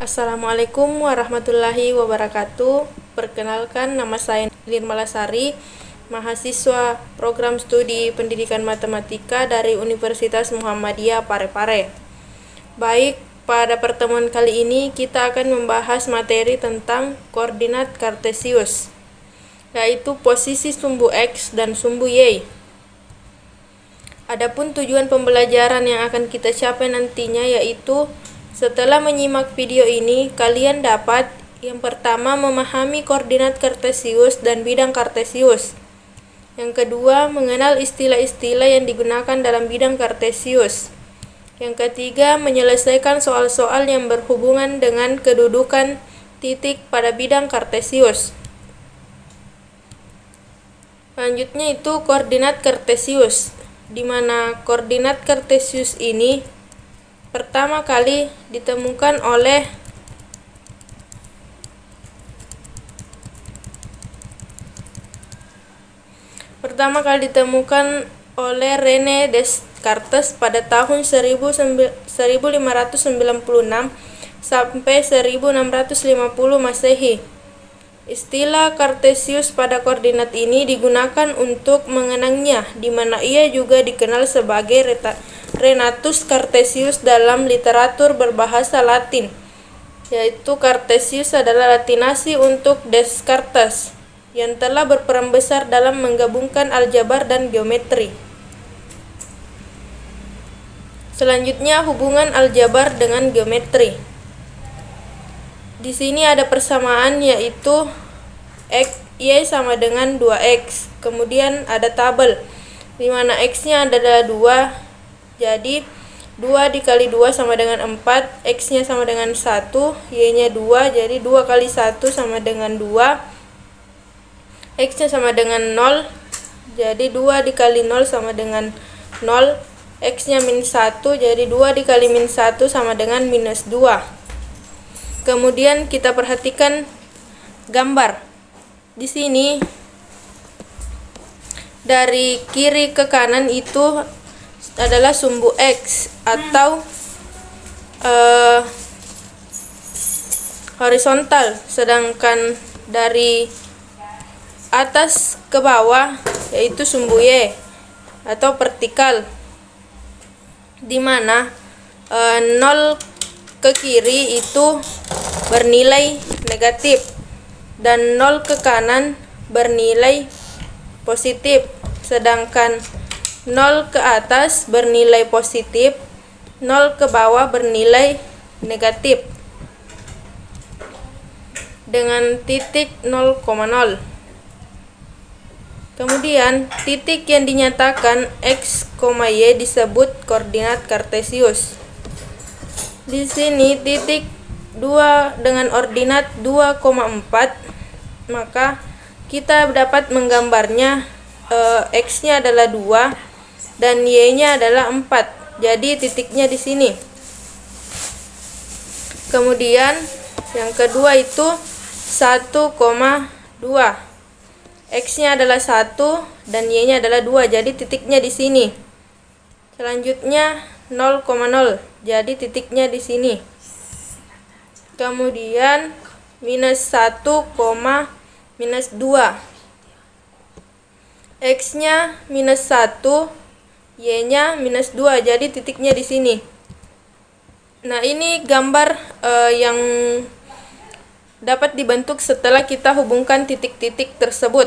Assalamualaikum warahmatullahi wabarakatuh. Perkenalkan, nama saya Nirmalasari, mahasiswa program studi pendidikan matematika dari Universitas Muhammadiyah Parepare. Baik, pada pertemuan kali ini kita akan membahas materi tentang koordinat kartesius, yaitu posisi sumbu X dan sumbu Y. Adapun tujuan pembelajaran yang akan kita capai nantinya yaitu setelah menyimak video ini, kalian dapat yang pertama memahami koordinat kartesius dan bidang kartesius. Yang kedua, mengenal istilah-istilah yang digunakan dalam bidang kartesius. Yang ketiga, menyelesaikan soal-soal yang berhubungan dengan kedudukan titik pada bidang kartesius. Selanjutnya itu koordinat kartesius, di mana koordinat kartesius ini pertama kali ditemukan oleh René Descartes pada tahun 1596 sampai 1650 Masehi. Istilah kartesius pada koordinat ini digunakan untuk mengenangnya, di mana ia juga dikenal sebagai Renatus Cartesius dalam literatur berbahasa Latin, yaitu Cartesius adalah latinasi untuk Descartes, yang telah berperan besar dalam menggabungkan aljabar dan geometri. Selanjutnya, hubungan aljabar dengan geometri. Di sini ada persamaan, yaitu Y sama dengan 2X. Kemudian ada tabel, di mana X-nya adalah 2. Jadi 2 dikali 2 sama dengan 4, X-nya sama dengan 1, Y-nya 2, jadi 2 kali 1 sama dengan 2, X-nya sama dengan 0, jadi 2 dikali 0 sama dengan 0, X-nya min 1, jadi 2 dikali min 1 sama dengan minus 2. Kemudian kita perhatikan gambar. Di sini dari kiri ke kanan itu adalah sumbu X atau horizontal, sedangkan dari atas ke bawah yaitu sumbu Y atau vertikal, di mana 0 ke kiri itu bernilai negatif dan 0 ke kanan bernilai positif, sedangkan 0 ke atas bernilai positif, 0 ke bawah bernilai negatif dengan titik 0,0. Kemudian titik yang dinyatakan X, Y disebut koordinat kartesius. Di sini titik 2 dengan ordinat 2,4, maka kita dapat menggambarnya X-nya adalah 2 dan Y-nya adalah 4. Jadi titiknya di sini. Kemudian yang kedua itu 1,2. X-nya adalah 1 dan Y-nya adalah 2. Jadi titiknya di sini. Selanjutnya 0,0. Jadi titiknya di sini. Kemudian minus 1, minus 2. X-nya minus 1, Y-nya minus 2, jadi titiknya di sini. Nah, ini gambar yang dapat dibentuk setelah kita hubungkan titik-titik tersebut.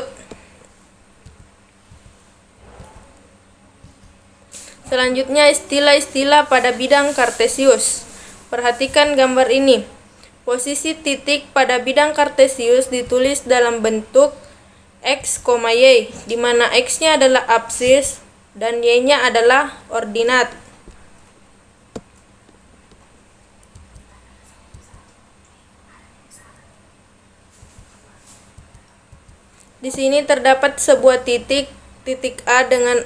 Selanjutnya, istilah-istilah pada bidang kartesius. Perhatikan gambar ini. Posisi titik pada bidang kartesius ditulis dalam bentuk X, Y, di mana X-nya adalah absis dan Y-nya adalah ordinat. Di sini terdapat sebuah titik A dengan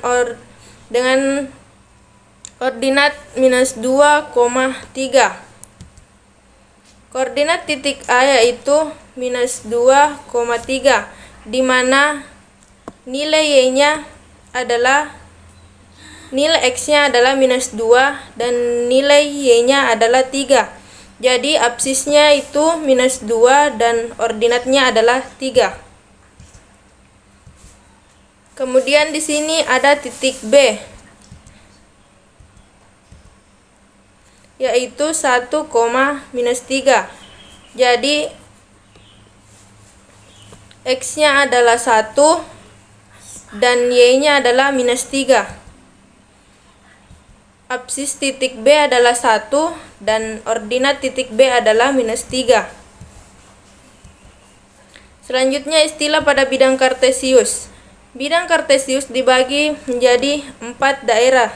ordinat minus 2,3. Koordinat titik A yaitu minus 2,3, di mana nilai Y-nya adalah nilai X-nya adalah minus 2 dan nilai Y-nya adalah 3. Jadi absisnya itu minus 2 dan ordinatnya adalah 3. Kemudian di sini ada titik B, yaitu 1, minus 3. Jadi X-nya adalah 1 dan Y-nya adalah minus 3. Absis titik B adalah 1 dan ordinat titik B adalah minus 3. Selanjutnya istilah pada bidang kartesius. Bidang kartesius dibagi menjadi 4 daerah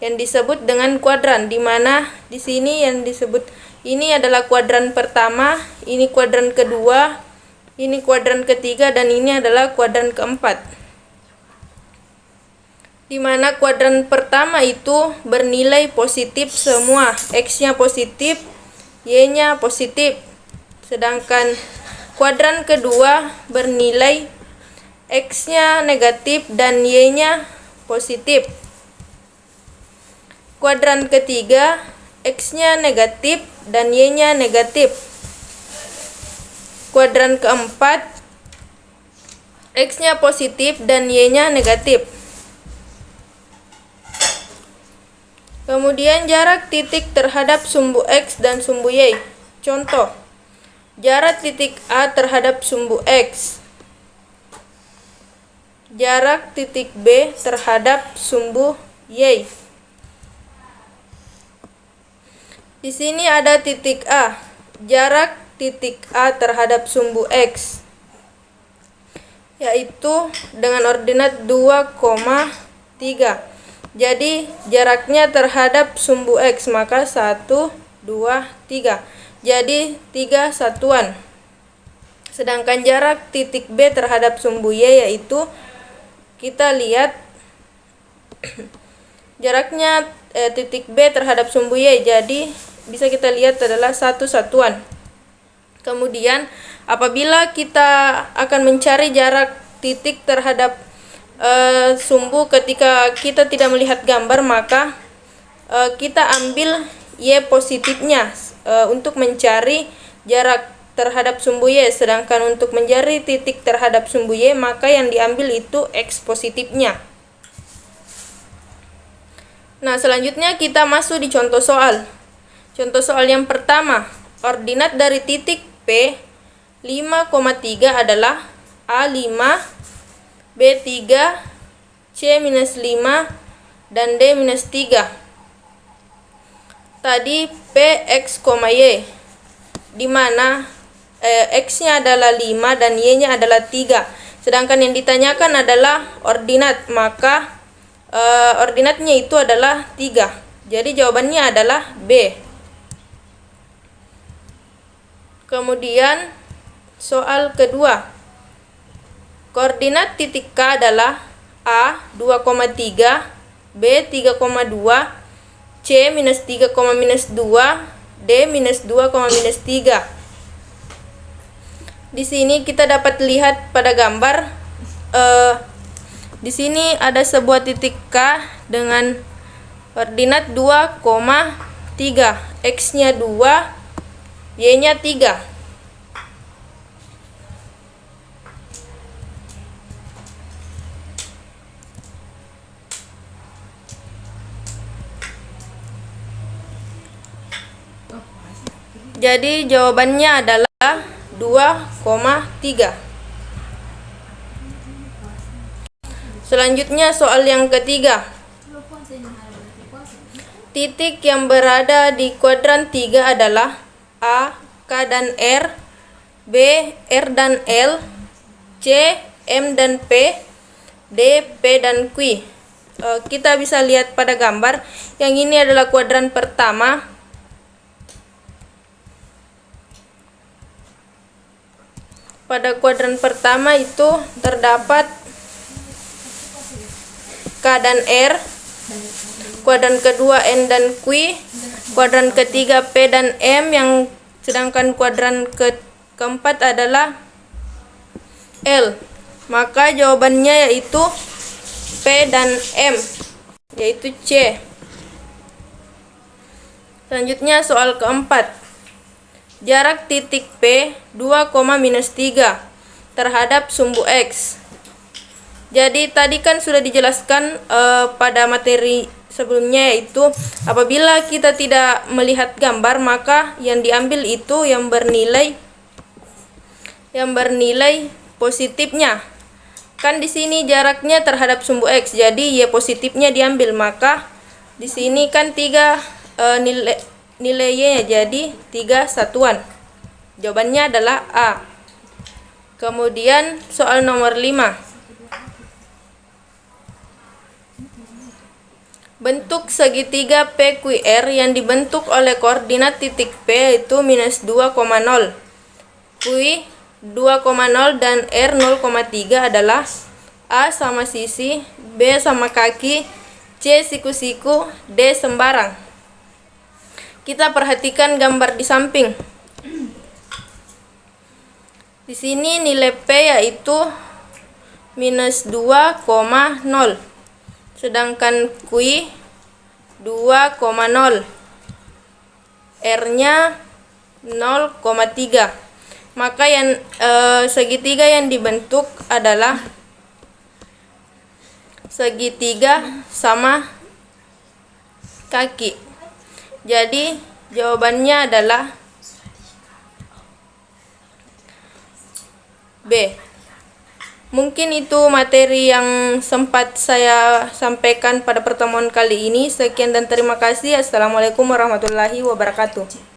yang disebut dengan kuadran, di mana di sini yang disebut ini adalah kuadran pertama, ini kuadran kedua, ini kuadran ketiga, dan ini adalah kuadran keempat. Di mana kuadran pertama itu bernilai positif semua, X-nya positif, Y-nya positif. Sedangkan kuadran kedua bernilai X-nya negatif dan Y-nya positif. Kuadran ketiga, X-nya negatif dan Y-nya negatif. Kuadran keempat, X-nya positif dan Y-nya negatif. Kemudian jarak titik terhadap sumbu X dan sumbu Y. Contoh, jarak titik A terhadap sumbu X. Jarak titik B terhadap sumbu Y. Di sini ada titik A. Jarak titik A terhadap sumbu X yaitu dengan ordinat 2,3. Jadi jaraknya terhadap sumbu X maka 1, 2, 3. Jadi 3 satuan. Sedangkan jarak titik B terhadap sumbu Y yaitu kita lihat jaraknya titik B terhadap sumbu Y, jadi bisa kita lihat adalah 1 satuan. Kemudian apabila kita akan mencari jarak titik terhadap sumbu ketika kita tidak melihat gambar, maka kita ambil Y positifnya untuk mencari jarak terhadap sumbu Y, sedangkan untuk mencari titik terhadap sumbu Y maka yang diambil itu X positifnya. Nah, selanjutnya kita masuk di contoh soal. Contoh soal yang pertama, ordinat dari titik P 5,3 adalah A5, B3, C-5, dan D-3. Tadi P, X, Y, di mana X-nya adalah 5 dan Y-nya adalah 3. Sedangkan yang ditanyakan adalah ordinat, maka ordinatnya itu adalah 3. Jadi jawabannya adalah B. Kemudian soal kedua. Koordinat titik K adalah A 2,3, B 3,2, C minus 3, minus 2, D minus 2, minus 3. Di sini kita dapat lihat pada gambar, di sini ada sebuah titik K dengan koordinat 2,3, X-nya 2, Y-nya 3. Jadi jawabannya adalah 2,3. Selanjutnya soal yang ketiga. Titik yang berada di kuadran 3 adalah A, K dan R, B, R dan L, C, M dan P, D, P dan Q. Kita bisa lihat pada gambar, yang ini adalah kuadran pertama. Pada kuadran pertama itu terdapat K dan R, kuadran kedua N dan Q, kuadran ketiga P dan M, sedangkan kuadran keempat adalah L. Maka jawabannya yaitu P dan M, yaitu C. Selanjutnya soal keempat. jarak titik P 2, minus 3 terhadap sumbu X. Jadi tadi kan sudah dijelaskan pada materi sebelumnya, yaitu apabila kita tidak melihat gambar maka yang diambil itu yang bernilai positifnya. Kan di sini jaraknya terhadap sumbu X, jadi Y positifnya diambil, maka di sini kan 3 nilai Y-nya, jadi 3 satuan. Jawabannya adalah A. Kemudian soal nomor 5. Bentuk segitiga PQR yang dibentuk oleh koordinat titik P yaitu minus 2,0. Q 2,0 dan R 0,3 adalah A sama sisi, B sama kaki, C siku-siku, D sembarang. Kita perhatikan gambar di samping. Di sini nilai P yaitu minus 2,0, sedangkan Q 2,0, R-nya 0,3. Maka yang segitiga yang dibentuk adalah segitiga sama kaki. Jadi jawabannya adalah B. Mungkin itu materi yang sempat saya sampaikan pada pertemuan kali ini. Sekian dan terima kasih. Assalamualaikum warahmatullahi wabarakatuh.